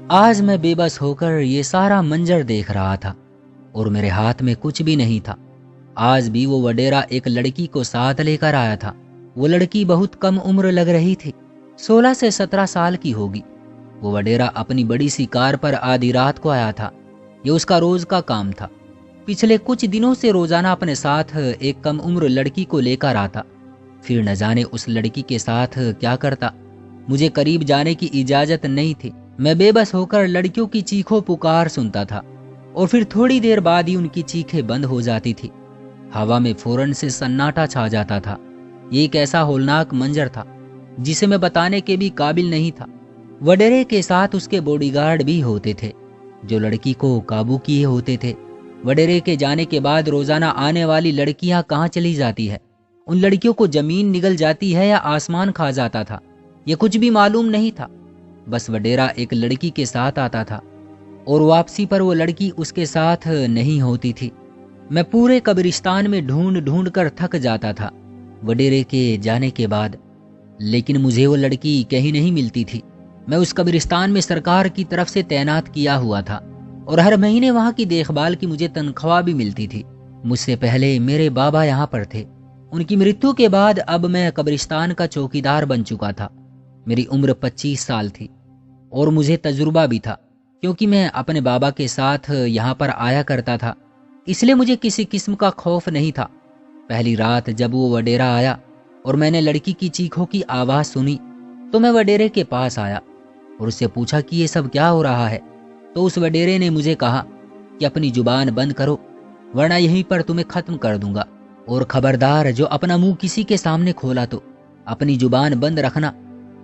आज मैं बेबस होकर ये सारा मंजर देख रहा था और मेरे हाथ में कुछ भी नहीं था। आज भी वो वडेरा एक लड़की को साथ लेकर आया था। वो लड़की बहुत कम उम्र लग रही थी, 16 से 17 साल की होगी। वो वडेरा अपनी बड़ी सी कार पर आधी रात को आया था। ये उसका रोज का काम था। पिछले कुछ दिनों से रोजाना अपने साथ एक कम उम्र लड़की को लेकर आता। फिर न जाने उस लड़की के साथ क्या करता। मुझे करीब जाने की इजाजत नहीं थी। मैं बेबस होकर लड़कियों की चीखों पुकार सुनता था और फिर थोड़ी देर बाद ही उनकी चीखें बंद हो जाती थी। हवा में फौरन से सन्नाटा छा जाता था। ये एक ऐसा होलनाक मंजर था जिसे मैं बताने के भी काबिल नहीं था। वडेरे के साथ उसके बॉडीगार्ड भी होते थे जो लड़की को काबू किए होते थे। वडेरे के जाने के बाद रोजाना आने वाली लड़कियां कहाँ चली जाती है, उन लड़कियों को जमीन निगल जाती है या आसमान खा जाता था, ये कुछ भी मालूम नहीं था। बस वडेरा एक लड़की के साथ आता था और वापसी पर वो लड़की उसके साथ नहीं होती थी। मैं पूरे कब्रिस्तान में ढूंढ ढूंढ कर थक जाता था वडेरे के जाने के बाद, लेकिन मुझे वो लड़की कहीं नहीं मिलती थी। मैं उस कब्रिस्तान में सरकार की तरफ से तैनात किया हुआ था और हर महीने वहां की देखभाल की मुझे तनख्वाह भी मिलती थी। मुझसे पहले मेरे बाबा यहाँ पर थे। उनकी मृत्यु के बाद अब मैं कब्रिस्तान का चौकीदार बन चुका था। मेरी उम्र 25 साल थी और मुझे तजुर्बा भी था क्योंकि मैं अपने बाबा के साथ यहाँ पर आया करता था, इसलिए मुझे किसी किस्म का खौफ नहीं था। पहली रात जब वो वडेरा आया और मैंने लड़की की चीखों की आवाज़ सुनी तो मैं वडेरे के पास आया और उससे पूछा कि ये सब क्या हो रहा है। तो उस वडेरे ने मुझे कहा कि अपनी जुबान बंद करो वरना यहीं पर तुम्हें ख़त्म कर दूंगा, और खबरदार जो अपना मुंह किसी के सामने खोला तो अपनी जुबान बंद रखना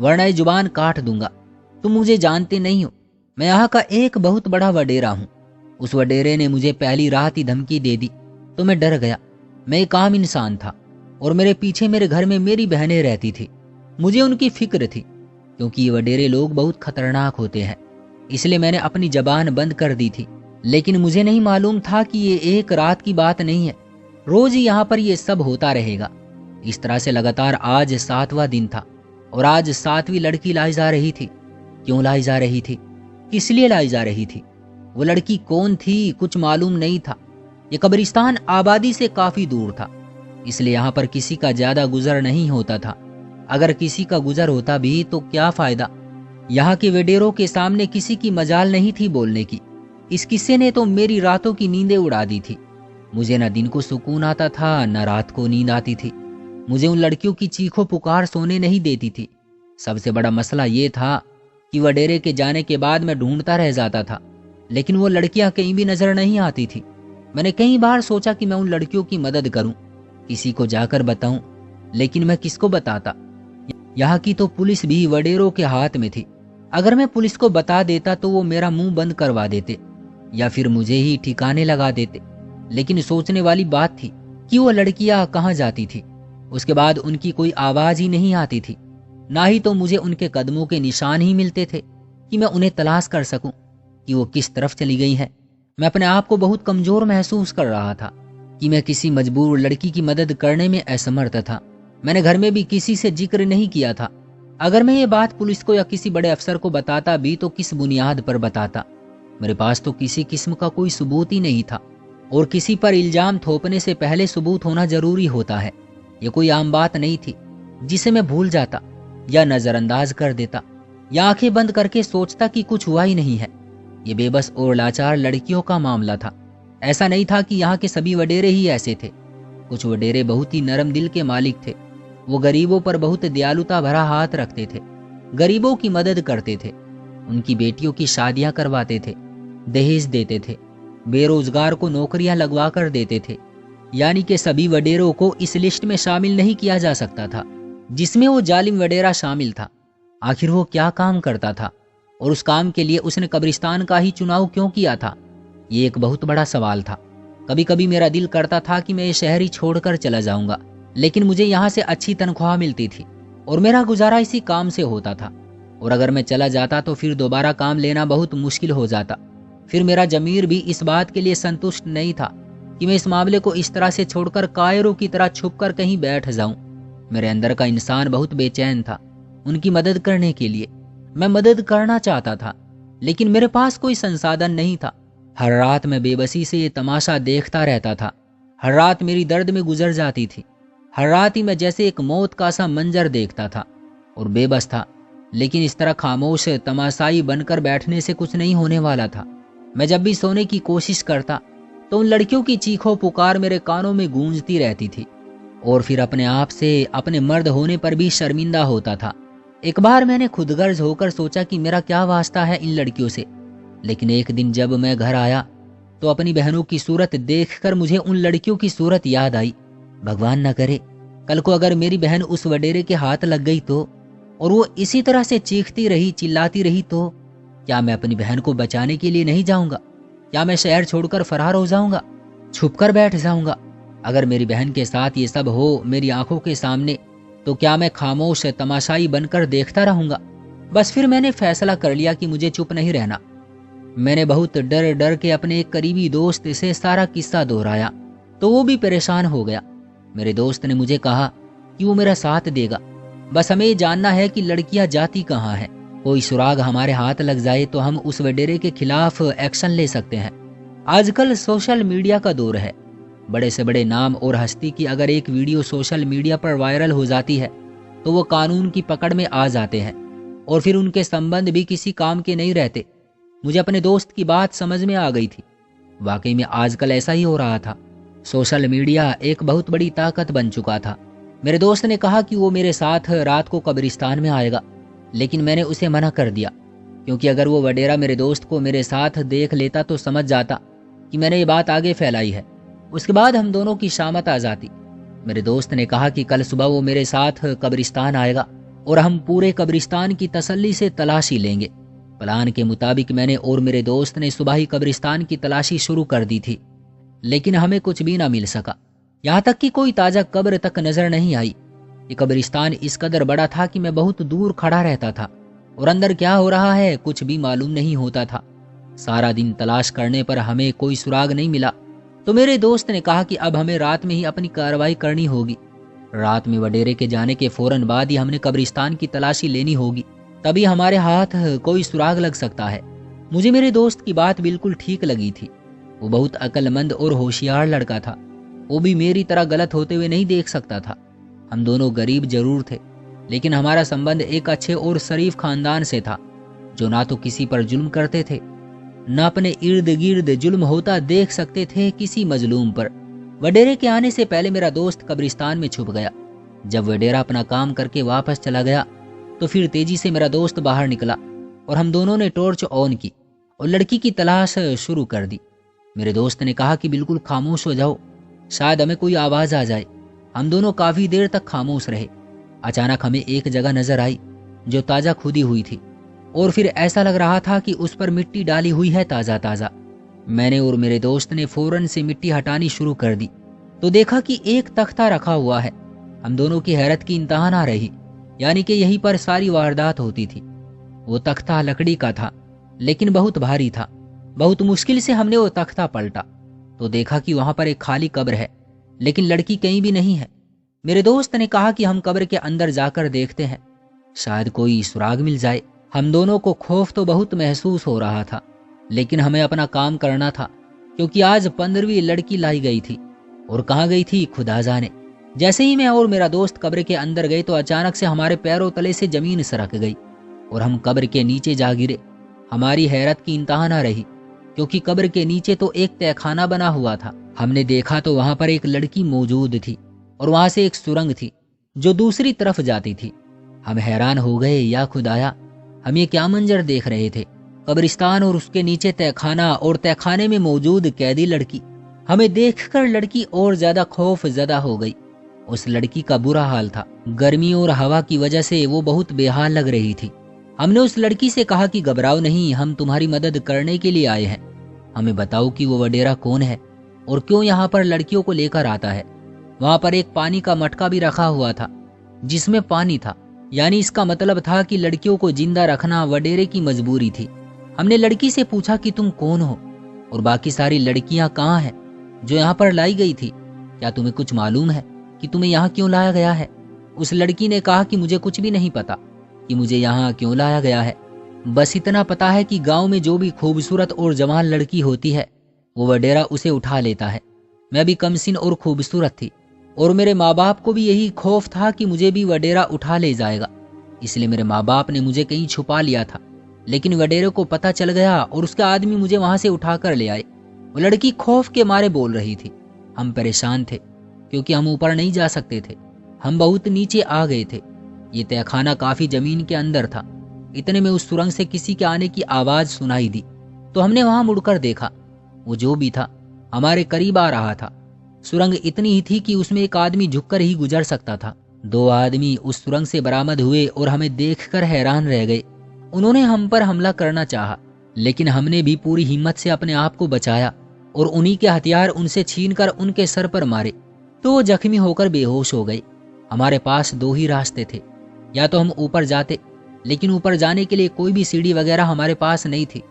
वरना ये जुबान काट दूंगा। तुम मुझे जानते नहीं हो, मैं यहाँ का एक बहुत बड़ा वडेरा हूँ। उस वडेरे ने मुझे पहली रात ही धमकी दे दी तो मैं डर गया। मैं एक आम इंसान था और मेरे पीछे मेरे घर में मेरी बहनें रहती थी। मुझे उनकी फिक्र थी क्योंकि ये वडेरे लोग बहुत खतरनाक होते हैं, इसलिए मैंने अपनी जबान बंद कर दी थी। लेकिन मुझे नहीं मालूम था कि ये एक रात की बात नहीं है, रोज ही यहाँ पर ये सब होता रहेगा। इस तरह से लगातार आज 7वां दिन था और आज 7वीं लड़की लाई जा रही थी। क्यों लाई जा रही थी, किस लिए लाई जा रही थी, वो लड़की कौन थी, कुछ मालूम नहीं था। ये कब्रिस्तान आबादी से काफी दूर था, इसलिए यहाँ पर किसी का ज्यादा गुजर नहीं होता था। अगर किसी का गुजर होता भी तो क्या फायदा। यहाँ के वेडेरों के सामने किसी की मजाल नहीं थी बोलने की। इस किस्से ने तो मेरी रातों की नींदें उड़ा दी थी। मुझे न दिन को सुकून आता था न रात को नींद आती थी। मुझे उन लड़कियों की चीखों पुकार सोने नहीं देती थी। सबसे बड़ा मसला ये था कि वडेरे के जाने के बाद मैं ढूंढता रह जाता था, लेकिन वो लड़कियां कहीं भी नजर नहीं आती थी। मैंने कई बार सोचा कि मैं उन लड़कियों की मदद करूं, किसी को जाकर बताऊं, लेकिन मैं किसको बताता। यहाँ की तो पुलिस भी वडेरों के हाथ में थी। अगर मैं पुलिस को बता देता तो वो मेरा मुंह बंद करवा देते या फिर मुझे ही ठिकाने लगा देते। लेकिन सोचने वाली बात थी कि वो लड़कियां कहाँ जाती थी। उसके बाद उनकी कोई आवाज ही नहीं आती थी, ना ही तो मुझे उनके कदमों के निशान ही मिलते थे कि मैं उन्हें तलाश कर सकूं कि वो किस तरफ चली गई है। मैं अपने आप को बहुत कमजोर महसूस कर रहा था कि मैं किसी मजबूर लड़की की मदद करने में असमर्थ था। मैंने घर में भी किसी से जिक्र नहीं किया था। अगर मैं ये बात पुलिस को या किसी बड़े अफसर को बताता भी तो किस बुनियाद पर बताता। मेरे पास तो किसी किस्म का कोई सबूत ही नहीं था, और किसी पर इल्जाम थोपने से पहले सबूत होना जरूरी होता है। ये कोई आम बात नहीं थी जिसे मैं भूल जाता या नजरअंदाज कर देता या आंखें बंद करके सोचता कि कुछ हुआ ही नहीं है। ये बेबस और लाचार लड़कियों का मामला था। ऐसा नहीं था कि यहाँ के सभी वडेरे ही ऐसे थे। कुछ वडेरे बहुत ही नरम दिल के मालिक थे। वो गरीबों पर बहुत दयालुता भरा हाथ रखते थे, गरीबों की मदद करते थे, उनकी बेटियों की शादियां करवाते थे, दहेज देते थे, बेरोजगार को नौकरियां लगवा कर देते थे। यानी कि सभी वडेरों को इस लिस्ट में शामिल नहीं किया जा सकता था जिसमें वो जालिम वडेरा शामिल था। आखिर वो क्या काम करता था और उस काम के लिए उसने कब्रिस्तान का ही चुनाव क्यों किया था, ये एक बहुत बड़ा सवाल था। कभी कभी मेरा दिल करता था कि मैं ये शहर ही छोड़कर चला जाऊंगा, लेकिन मुझे यहाँ से अच्छी तनख्वाह मिलती थी और मेरा गुजारा इसी काम से होता था। और अगर मैं चला जाता तो फिर दोबारा काम लेना बहुत मुश्किल हो जाता। फिर मेरा जमीर भी इस बात के लिए संतुष्ट नहीं था कि मैं इस मामले को इस तरह से छोड़कर कायरों की तरह छुपकर कहीं बैठ जाऊं। मेरे अंदर का इंसान बहुत बेचैन था उनकी मदद करने के लिए। मैं मदद करना चाहता था, लेकिन मेरे पास कोई संसाधन नहीं था। हर रात मैं बेबसी से ये तमाशा देखता रहता था। हर रात मेरी दर्द में गुजर जाती थी। हर रात ही मैं जैसे एक मौत का सा मंजर देखता था और बेबस था। लेकिन इस तरह खामोश तमाशाई बनकर बैठने से कुछ नहीं होने वाला था। मैं जब भी सोने की कोशिश करता तो उन लड़कियों की चीखों पुकार मेरे कानों में गूंजती रहती थी और फिर अपने आप से अपने मर्द होने पर भी शर्मिंदा होता था। एक बार मैंने खुदगर्ज होकर सोचा कि मेरा क्या वास्ता है इन लड़कियों से। लेकिन एक दिन जब मैं घर आया तो अपनी बहनों की सूरत देखकर मुझे उन लड़कियों की सूरत याद आई। भगवान न करे कल को अगर मेरी बहन उस वडेरे के हाथ लग गई तो, और वो इसी तरह से चीखती रही चिल्लाती रही तो क्या मैं अपनी बहन को बचाने के लिए नहीं जाऊंगा? क्या मैं शहर छोड़कर फरार हो जाऊंगा, छुपकर बैठ जाऊंगा? अगर मेरी बहन के साथ ये सब हो मेरी आंखों के सामने तो क्या मैं खामोश तमाशाई बनकर देखता रहूंगा? बस फिर मैंने फैसला कर लिया कि मुझे चुप नहीं रहना। मैंने बहुत डर डर के अपने एक करीबी दोस्त से सारा किस्सा दोहराया तो वो भी परेशान हो गया। मेरे दोस्त ने मुझे कहा कि वो मेरा साथ देगा, बस हमें जानना है कि लड़कियां जाती कहाँ हैं। कोई सुराग हमारे हाथ लग जाए तो हम उस वडेरे के खिलाफ एक्शन ले सकते हैं। आजकल सोशल मीडिया का दौर है। बड़े से बड़े नाम और हस्ती की अगर एक वीडियो सोशल मीडिया पर वायरल हो जाती है तो वो कानून की पकड़ में आ जाते हैं और फिर उनके संबंध भी किसी काम के नहीं रहते। मुझे अपने दोस्त की बात समझ में आ गई थी। वाकई में आजकल ऐसा ही हो रहा था। सोशल मीडिया एक बहुत बड़ी ताकत बन चुका था। मेरे दोस्त ने कहा कि वो मेरे साथ रात को कब्रिस्तान में आएगा, लेकिन मैंने उसे मना कर दिया क्योंकि अगर वो वडेरा मेरे दोस्त को मेरे साथ देख लेता तो समझ जाता कि मैंने ये बात आगे फैलाई है। उसके बाद हम दोनों की शामत आ जाती। मेरे दोस्त ने कहा कि कल सुबह वो मेरे साथ कब्रिस्तान आएगा और हम पूरे कब्रिस्तान की तसल्ली से तलाशी लेंगे। प्लान के मुताबिक मैंने और मेरे दोस्त ने सुबह ही कब्रिस्तान की तलाशी शुरू कर दी थी, लेकिन हमें कुछ भी ना मिल सका। यहाँ तक कि कोई ताजा कब्र तक नजर नहीं आई। ये कब्रिस्तान इस कदर बड़ा था कि मैं बहुत दूर खड़ा रहता था और अंदर क्या हो रहा है कुछ भी मालूम नहीं होता था। सारा दिन तलाश करने पर हमें कोई सुराग नहीं मिला तो मेरे दोस्त ने कहा कि अब हमें रात में ही अपनी कार्रवाई करनी होगी। रात में वडेरे के जाने के फौरन बाद ही हमने कब्रिस्तान की तलाशी लेनी होगी, तभी हमारे हाथ कोई सुराग लग सकता है। मुझे मेरे दोस्त की बात बिल्कुल ठीक लगी थी। वो बहुत अक्लमंद और होशियार लड़का था। वो भी मेरी तरह गलत होते हुए नहीं देख सकता था। हम दोनों गरीब जरूर थे, लेकिन हमारा संबंध एक अच्छे और शरीफ खानदान से था जो ना तो किसी पर जुल्म करते थे, न अपने इर्द गिर्द जुल्म होता देख सकते थे किसी मजलूम पर। वडेरे के आने से पहले मेरा दोस्त कब्रिस्तान में छुप गया। जब वडेरा अपना काम करके वापस चला गया तो फिर तेजी से मेरा दोस्त बाहर निकला और हम दोनों ने टॉर्च ऑन की और लड़की की तलाश शुरू कर दी। मेरे दोस्त ने कहा कि बिल्कुल खामोश हो जाओ, शायद हमें कोई आवाज आ जाए। हम दोनों काफी देर तक खामोश रहे। अचानक हमें एक जगह नजर आई जो ताजा खुदी हुई थी और फिर ऐसा लग रहा था कि उस पर मिट्टी डाली हुई है ताजा ताजा। मैंने और मेरे दोस्त ने फौरन से मिट्टी हटानी शुरू कर दी तो देखा कि एक तख्ता रखा हुआ है। हम दोनों की हैरत की इंतहा ना रही, यानी कि यहीं पर सारी वारदात होती थी। वो तख्ता लकड़ी का था लेकिन बहुत भारी था। बहुत मुश्किल से हमने वो तख्ता पलटा तो देखा कि वहां पर एक खाली कब्र है, लेकिन लड़की कहीं भी नहीं है। मेरे दोस्त ने कहा कि हम कब्र के अंदर जाकर देखते हैं, शायद कोई सुराग मिल जाए। हम दोनों को खौफ तो बहुत महसूस हो रहा था, लेकिन हमें अपना काम करना था क्योंकि आज 15वीं लड़की लाई गई थी और कहाँ गई थी खुदा जाने। जैसे ही मैं और मेरा दोस्त कब्र के अंदर गए तो अचानक से हमारे पैरों तले से जमीन सरक गई और हम कब्र के नीचे जा गिरे। हमारी हैरत की इंतहा ना रही क्योंकि कब्र के नीचे तो एक तहखाना बना हुआ था। हमने देखा तो वहां पर एक लड़की मौजूद थी और वहां से एक सुरंग थी जो दूसरी तरफ जाती थी। हम हैरान हो गए, या खुदाया हम ये क्या मंजर देख रहे थे। कब्रिस्तान और उसके नीचे तहखाना और तहखाने में मौजूद कैदी लड़की। हमें देखकर लड़की और ज्यादा खौफ ज़दा हो गई। उस लड़की का बुरा हाल था। गर्मी और हवा की वजह से वो बहुत बेहाल लग रही थी। हमने उस लड़की से कहा कि घबराओ नहीं, हम तुम्हारी मदद करने के लिए आए हैं। हमें बताओ कि वो वडेरा कौन है और क्यों यहाँ पर लड़कियों को लेकर आता है। वहां पर एक पानी का मटका भी रखा हुआ था जिसमें पानी था, यानी इसका मतलब था कि लड़कियों को जिंदा रखना वडेरे की मजबूरी थी। हमने लड़की से पूछा कि तुम कौन हो और बाकी सारी लड़कियां कहाँ हैं जो यहाँ पर लाई गई थी। क्या तुम्हें कुछ मालूम है कि तुम्हें यहाँ क्यों लाया गया है? उस लड़की ने कहा कि मुझे कुछ भी नहीं पता कि मुझे यहाँ क्यों लाया गया है, बस इतना पता है कि गांव में जो भी खूबसूरत और जवान लड़की होती है वो वडेरा उसे उठा लेता है। मैं भी कमसिन और खूबसूरत थी और मेरे माँ बाप को भी यही खौफ था कि मुझे भी वडेरा उठा ले जाएगा, इसलिए मेरे माँ बाप ने मुझे कहीं छुपा लिया था। लेकिन वडेरे को पता चल गया और उसके आदमी मुझे वहां से उठा कर ले आए। वो लड़की खौफ के मारे बोल रही थी। हम परेशान थे क्योंकि हम ऊपर नहीं जा सकते थे, हम बहुत नीचे आ गए थे। ये तहखाना काफी जमीन के अंदर था। इतने में उस सुरंग से किसी के आने की आवाज सुनाई दी तो हमने वहां मुड़कर देखा। वो जो भी था हमारे करीब आ रहा था। सुरंग इतनी ही थी कि उसमें एक आदमी झुककर ही गुजर सकता था। 2 आदमी उस सुरंग से बरामद हुए और हमें देखकर हैरान रह गए। उन्होंने हम पर हमला करना चाहा, लेकिन हमने भी पूरी हिम्मत से अपने आप को बचाया और उन्हीं के हथियार उनसे छीनकर उनके सर पर मारे तो वो जख्मी होकर बेहोश हो गए। हमारे पास 2 ही रास्ते थे, या तो हम ऊपर जाते, लेकिन ऊपर जाने के लिए कोई भी सीढ़ी वगैरह हमारे पास नहीं थी,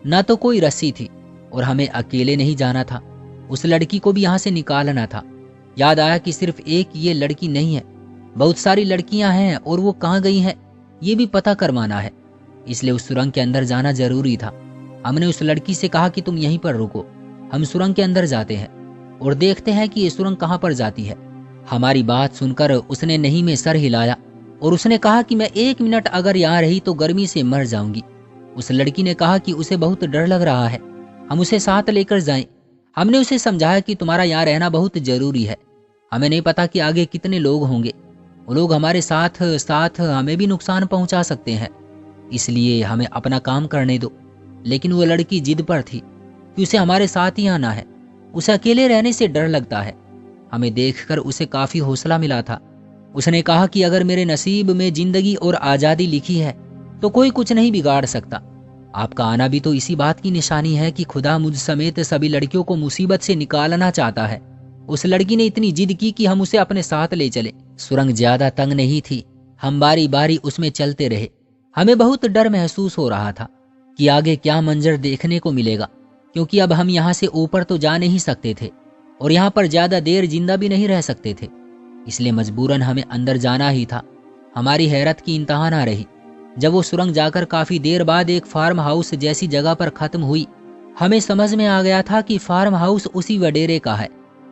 ना तो कोई रस्सी थी, और हमें अकेले नहीं जाना था, उस लड़की को भी यहाँ से निकालना था। याद आया कि सिर्फ एक ये लड़की नहीं है, बहुत सारी लड़कियां हैं और वो कहाँ गई हैं ये भी पता करवाना है, इसलिए उस सुरंग के अंदर जाना जरूरी था। हमने उस लड़की से कहा कि तुम यहीं पर रुको, हम सुरंग के अंदर जाते हैं और देखते हैं कि ये सुरंग कहाँ पर जाती है। हमारी बात सुनकर उसने नहीं में सर हिलाया और उसने कहा कि मैं 1 मिनट अगर यहाँ रही तो गर्मी से मर जाऊंगी। उस लड़की ने कहा कि उसे बहुत डर लग रहा है, हम उसे साथ लेकर जाएं। हमने उसे समझाया कि तुम्हारा यहाँ रहना बहुत जरूरी है, हमें नहीं पता कि आगे कितने लोग होंगे, वो लोग हमारे साथ साथ हमें भी नुकसान पहुंचा सकते हैं, इसलिए हमें अपना काम करने दो। लेकिन वो लड़की जिद पर थी कि उसे हमारे साथ ही आना है, उसे अकेले रहने से डर लगता है। हमें देखकर उसे काफी हौसला मिला था। उसने कहा कि अगर मेरे नसीब में जिंदगी और आजादी लिखी है तो कोई कुछ नहीं बिगाड़ सकता। आपका आना भी तो इसी बात की निशानी है कि खुदा मुझ समेत सभी लड़कियों को मुसीबत से निकालना चाहता है। उस लड़की ने इतनी जिद की कि हम उसे अपने साथ ले चले। सुरंग ज्यादा तंग नहीं थी, हम बारी बारी उसमें चलते रहे। हमें बहुत डर महसूस हो रहा था कि आगे क्या मंजर देखने को मिलेगा, क्योंकि अब हम यहाँ से ऊपर तो जा नहीं सकते थे और यहाँ पर ज्यादा देर जिंदा भी नहीं रह सकते थे, इसलिए मजबूरन हमें अंदर जाना ही था। हमारी हैरत की इंतहा ना रही जब वो सुरंग जाकर काफी देर बाद एक फार्म हाउस जैसी जगह पर खत्म हुई। हमें समझ में आ गया था कि फार्म हाउस उसी वडेरे का है,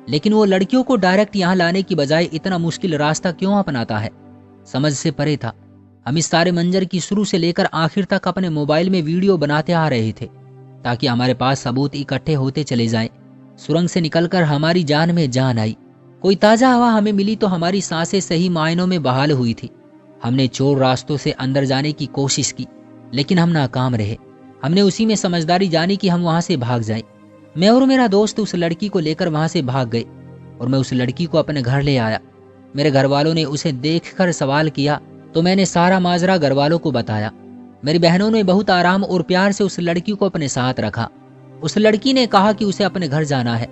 लेकिन वो लड़कियों को डायरेक्ट यहाँ लाने की बजाय इतना मुश्किल रास्ता क्यों अपनाता है, समझ से परे था। हम इस सारे मंजर की शुरू से लेकर आखिर तक अपने मोबाइल में वीडियो बनाते आ रहे थे ताकि हमारे पास सबूत इकट्ठे होते चले जाएं। सुरंग से निकलकर हमारी जान में जान आई। कोई ताजा हवा हमें मिली तो हमारी सांसें सही मायनों में बहाल हुई थी। हमने चोर रास्तों से अंदर जाने की कोशिश की, लेकिन हम नाकाम रहे। हमने उसी में समझदारी जानी कि हम वहां से भाग जाएं। मैं और मेरा दोस्त उस लड़की को लेकर वहां से भाग गए और मैं उस लड़की को अपने घर ले आया। मेरे घर वालों ने उसे देखकर सवाल किया तो मैंने सारा माजरा घर वालों को बताया। मेरी बहनों ने बहुत आराम और प्यार से उस लड़की को अपने साथ रखा। उस लड़की ने कहा कि उसे अपने घर जाना है,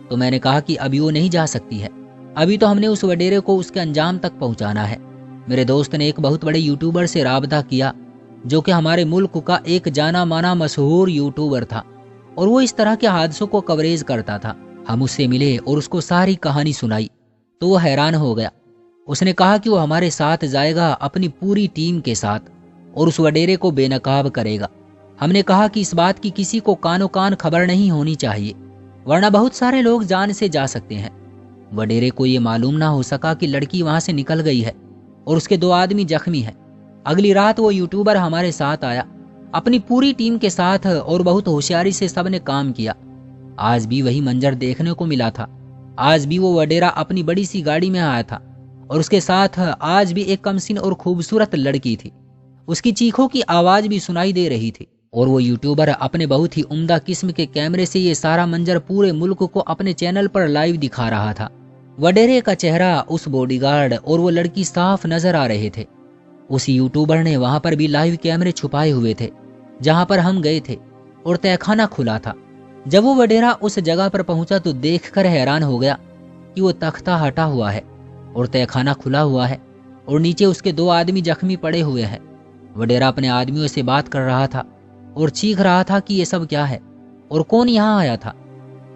तो मैंने कहा कि अभी वो नहीं जा सकती है, अभी तो हमने उस वडेरे को उसके अंजाम तक पहुंचाना है। मेरे दोस्त ने एक बहुत बड़े यूट्यूबर से राबता किया जो कि हमारे मुल्क का एक जाना माना मशहूर यूट्यूबर था और वो इस तरह के हादसों को कवरेज करता था। हम उससे मिले और उसको सारी कहानी सुनाई तो वो हैरान हो गया। उसने कहा कि वो हमारे साथ जाएगा अपनी पूरी टीम के साथ और उस वडेरे को बेनकाब करेगा। हमने कहा कि इस बात की किसी को कानो कान खबर नहीं होनी चाहिए, वरना बहुत सारे लोग जान से जा सकते हैं। वडेरे को ये मालूम ना हो सका कि लड़की वहां से निकल गई है और उसके 2 आदमी जख्मी हैं। अगली रात वो यूट्यूबर हमारे साथ आया अपनी पूरी टीम के साथ और बहुत होशियारी से सबने काम किया। आज भी वही मंजर देखने को मिला था। आज भी वो वडेरा अपनी बड़ी सी गाड़ी में आया था और उसके साथ आज भी एक कमसिन और खूबसूरत लड़की थी। उसकी चीखों की आवाज भी सुनाई दे रही थी और वो यूट्यूबर अपने बहुत ही उम्दा किस्म के कैमरे से ये सारा मंजर पूरे मुल्क को अपने चैनल पर लाइव दिखा रहा था। वडेरे का चेहरा, उस बॉडीगार्ड और वो लड़की साफ नजर आ रहे थे। उस यूट्यूबर ने वहां पर भी लाइव कैमरे छुपाए हुए थे जहां पर हम गए थे और तहखाना खुला था। जब वो वडेरा उस जगह पर पहुंचा तो देखकर हैरान हो गया कि वो तख्ता हटा हुआ है और तहखाना खुला हुआ है और नीचे उसके 2 आदमी जख्मी पड़े हुए हैं। वडेरा अपने आदमियों से बात कर रहा था और चीख रहा था कि ये सब क्या है और कौन यहाँ आया था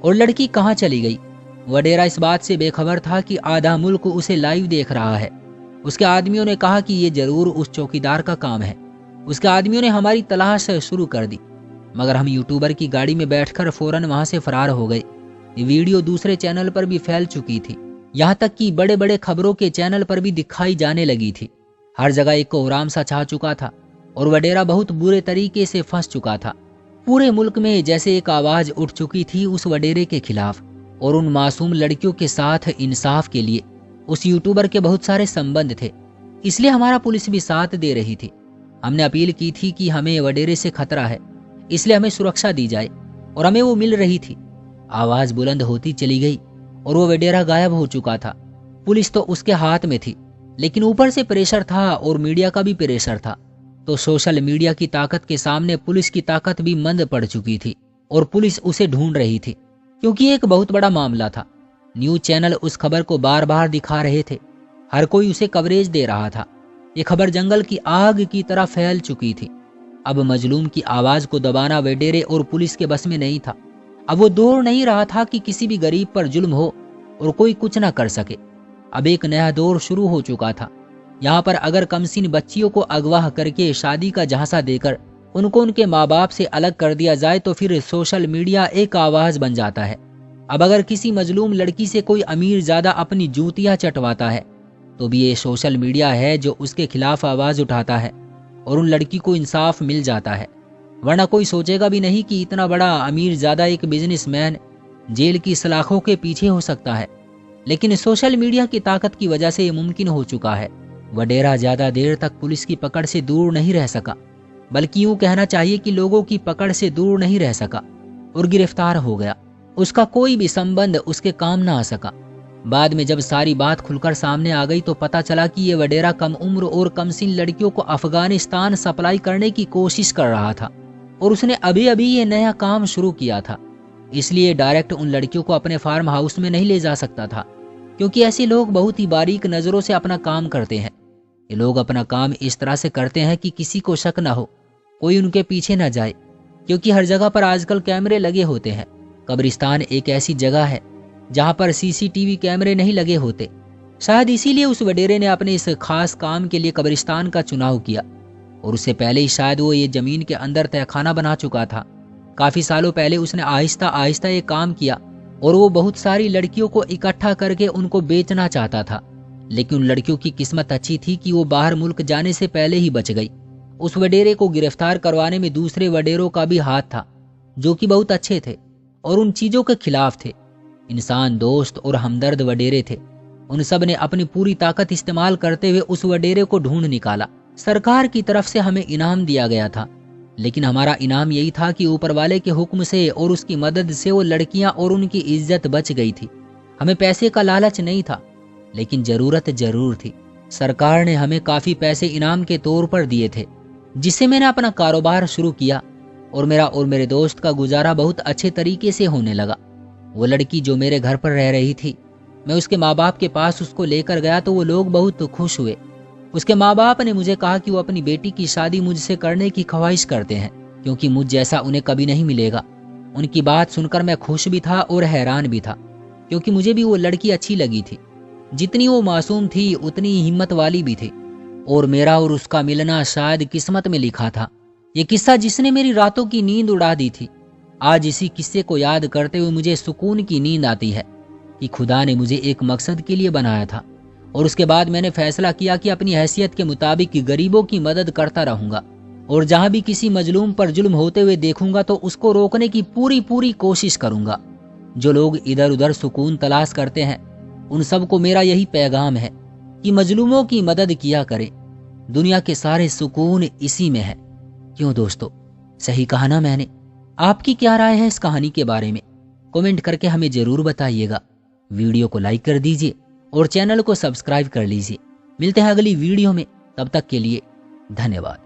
और लड़की कहाँ चली गई। वडेरा इस बात से बेखबर था कि आधा मुल्क उसे लाइव देख रहा है। उसके आदमियों ने कहा कि ये जरूर उस चौकीदार का काम है उसके आदमियों ने हमारी तलाश शुरू कर दी, मगर हम यूट्यूबर की गाड़ी में बैठकर फौरन वहां से फरार हो गए। ये वीडियो दूसरे चैनल पर भी फैल चुकी थी, यहाँ तक कि बड़े बड़े खबरों के चैनल पर भी दिखाई जाने लगी थी। हर जगह एक कोहराम सा छा चुका था और वडेरा बहुत बुरे तरीके से फंस चुका था। पूरे मुल्क में जैसे एक आवाज उठ चुकी थी उस वडेरे के खिलाफ, और उन मासूम लड़कियों के साथ इंसाफ के लिए उस यूट्यूबर के बहुत सारे संबंध थे, इसलिए हमारा पुलिस भी साथ दे रही थी। हमने अपील की थी कि हमें वडेरे से खतरा है, इसलिए हमें सुरक्षा दी जाए, और हमें वो मिल रही थी। आवाज बुलंद होती चली गई और वो वडेरा गायब हो चुका था। पुलिस तो उसके हाथ में थी, लेकिन ऊपर से प्रेशर था और मीडिया का भी प्रेशर था, तो सोशल मीडिया की ताकत के सामने पुलिस की ताकत भी मंद पड़ चुकी थी और पुलिस उसे ढूंढ रही थी, क्योंकि एक बहुत बड़ा मामला था। न्यूज चैनल उस खबर को बार बार दिखा रहे थे, हर कोई उसे कवरेज दे रहा था। ये खबर जंगल की आग की तरह फैल चुकी थी। अब मजलूम की आवाज को दबाना वडेरे और पुलिस के बस में नहीं था। अब वो दौर नहीं रहा था कि किसी भी गरीब पर जुल्म हो और कोई कुछ ना कर सके। अब एक नया दौर शुरू हो चुका था। यहाँ पर अगर कमसीन बच्चियों को अगवा करके शादी का झांसा देकर उनको उनके माँ बाप से अलग कर दिया जाए तो फिर सोशल मीडिया एक आवाज बन जाता है। अब अगर किसी मजलूम लड़की से कोई अमीर ज्यादा अपनी जूतियां चटवाता है तो भी ये सोशल मीडिया है जो उसके खिलाफ आवाज उठाता है और उन लड़की को इंसाफ मिल जाता है। वरना कोई सोचेगा भी नहीं कि इतना बड़ा अमीर ज्यादा एक बिजनेसमैन जेल की सलाखों के पीछे हो सकता है, लेकिन सोशल मीडिया की ताकत की वजह से ये मुमकिन हो चुका है। वडेरा ज्यादा देर तक पुलिस की पकड़ से दूर नहीं रह सका, बल्कि यूं कहना चाहिए कि लोगों की पकड़ से दूर नहीं रह सका और गिरफ्तार हो गया। उसका कोई भी संबंध उसके काम ना आ सका। बाद में जब सारी बात खुलकर सामने आ गई तो पता चला कि ये वडेरा कम उम्र और कमसीन लड़कियों को अफगानिस्तान सप्लाई करने की कोशिश कर रहा था, और उसने अभी अभी ये नया काम शुरू किया था। इसलिए डायरेक्ट उन लड़कियों को अपने फार्म हाउस में नहीं ले जा सकता था, क्योंकि ऐसे लोग बहुत ही बारीक नजरों से अपना काम करते हैं। ये लोग अपना काम इस तरह से करते हैं कि किसी को शक ना हो, कोई उनके पीछे ना जाए, क्योंकि हर जगह पर आजकल कैमरे लगे होते हैं। कब्रिस्तान एक ऐसी जगह है जहां पर सीसीटीवी कैमरे नहीं लगे होते। शायद इसीलिए उस वडेरे ने अपने इस खास काम के लिए कब्रिस्तान का चुनाव किया, और उससे पहले ही शायद वो ये जमीन के अंदर तहखाना बना चुका था। काफी सालों पहले उसने आहिस्ता आहिस्ता ये काम किया और वो बहुत सारी लड़कियों को इकट्ठा करके उनको बेचना चाहता था, लेकिन उन लड़कियों की किस्मत अच्छी थी कि वो बाहर मुल्क जाने से पहले ही बच गई। उस वडेरे को गिरफ्तार करवाने में दूसरे वडेरों का भी हाथ था, जो कि बहुत अच्छे थे और उन चीजों के खिलाफ थे। इंसान दोस्त और हमदर्द वडेरे थे। उन सब ने अपनी पूरी ताकत इस्तेमाल करते हुए उस वडेरे को ढूंढ निकाला। सरकार की तरफ से हमें इनाम दिया गया था, लेकिन हमारा इनाम यही था कि ऊपर वाले के हुक्म से और उसकी मदद से वो लड़कियां और उनकी इज्जत बच गई थी। हमें पैसे का लालच नहीं था, लेकिन जरूरत जरूर थी। सरकार ने हमें काफी पैसे इनाम के तौर पर दिए थे, जिससे मैंने अपना कारोबार शुरू किया और मेरा और मेरे दोस्त का गुजारा बहुत अच्छे तरीके से होने लगा। वो लड़की जो मेरे घर पर रह रही थी, मैं उसके माँ बाप के पास उसको लेकर गया तो वो लोग बहुत खुश हुए। उसके माँ बाप ने मुझे कहा कि वो अपनी बेटी की शादी मुझसे करने की ख्वाहिश करते हैं, क्योंकि मुझ जैसा उन्हें कभी नहीं मिलेगा। उनकी बात सुनकर मैं खुश भी था और हैरान भी था, क्योंकि मुझे भी वो लड़की अच्छी लगी थी। जितनी वो मासूम थी उतनी ही हिम्मत वाली भी थी, और मेरा और उसका मिलना शायद किस्मत में लिखा था। ये किस्सा जिसने मेरी रातों की नींद उड़ा दी थी, आज इसी किस्से को याद करते हुए मुझे सुकून की नींद आती है कि खुदा ने मुझे एक मकसद के लिए बनाया था, और उसके बाद मैंने फैसला किया कि अपनी हैसियत के मुताबिक गरीबों की मदद करता रहूंगा, और जहां भी किसी मजलूम पर जुल्म होते हुए देखूंगा तो उसको रोकने की पूरी कोशिश करूंगा। जो लोग इधर उधर सुकून तलाश करते हैं, उन सबको मेरा यही पैगाम है कि मजलूमों की मदद किया करें। दुनिया के सारे सुकून इसी में है। क्यों दोस्तों, सही कहा ना मैंने? आपकी क्या राय है इस कहानी के बारे में? कमेंट करके हमें जरूर बताइएगा। वीडियो को लाइक कर दीजिए और चैनल को सब्सक्राइब कर लीजिए। मिलते हैं अगली वीडियो में, तब तक के लिए धन्यवाद।